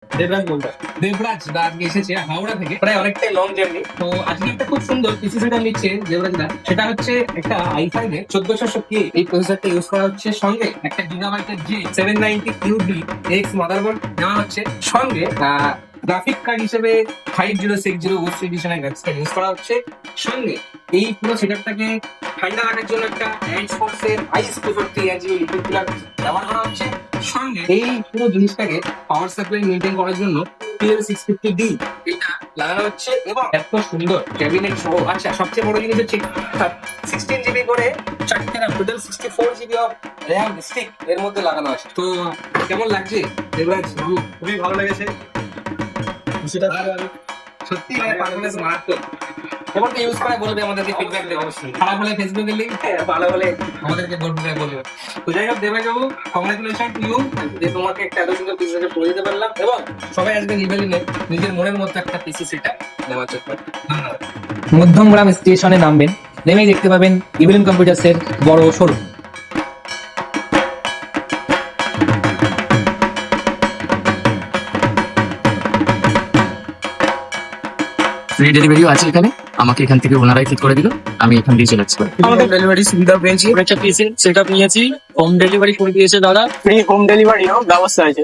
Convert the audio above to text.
দেবরাজ বলটা দেবরাজ দা আজকে এসেছে হাওড়া থেকে, প্রায় অনেকটাই লং জার্নি। তো আজকে একটা খুব সুন্দর পিসি সেটআপ নিচ্ছে দেবরাজ দা। সেটা হচ্ছে একটা i5 এর 1400K এই প্রসেসরটা ইউজ করা হচ্ছে, সঙ্গে একটা গিগাবাইটের J790QD এক্স মাদারবোর্ড নেওয়া হচ্ছে, সঙ্গে গ্রাফিক কার্ড হিসেবে 5060 ওএস এডিশনের গ্রাফিক্স কার্ড ইউজ করা হচ্ছে, সঙ্গে এই পুরো সেটআপটাকে ঠান্ডা রাখার জন্য একটা অ্যান্ড ফোর্সের আইস প্রযুক্তি লিকুইড কুলার ব্যবহার করা হচ্ছে, সঙ্গে এই পুরো জিনিসটাকে পাওয়ার সাপ্লাই মেনটেন করার জন্য PL650D এটা লাগানো হচ্ছে, এবং এত সুন্দর ক্যাবিনেট সহ। আচ্ছা, সবচেয়ে বড় জিনিস হচ্ছে 16GB করে চারটে RAM, total 64GB of RAM stick এর মধ্যে লাগানো আছে। তো কেমন লাগছে দেবরাজ বাবু? খুবই ভালো লেগেছে। সেটা সত্যি মানে পারফরমেন্স মারাত্মক। এবং ইউজ করে বলবে, আমাদেরকে ফিডব্যাক দেবে অবশ্যই। খারাপ হলে ফেসবুকে লিংক, ভালো হলে আমাদেরকে বলবে বলবে। তো যাই হোক দেবাই বাবু, কংগ্রেচুলেশন টু ইউ যে তোমাকে একটা এত সুন্দর পিসি সেটআপ করে দিতে পারলাম, এবং সবাই আসবেন ইভেলিনে নিজের মনের মতো একটা পিসি সেটআপ নেওয়ার জন্য। ধন্যবাদ। মধ্যমগ্রাম স্টেশনে নামবেন, নেমেই দেখতে পাবেন ইভিলিন কম্পিউটার্সের বড় শোরুম। ফ্রি ডেলিভারিও আছে এখানে, আমাকে এখান থেকে ওনারাই ঠিক করে দিল, আমি এখান দিয়ে চলে যাচ্ছি। আমাদের ডেলিভারি সুবিধা পেয়েছি, একটা পিসি সেটআপ নিয়েছি, হোম ডেলিভারি করে দিয়েছে দাদা। ফ্রি হোম ডেলিভারিও ব্যবস্থা আছে।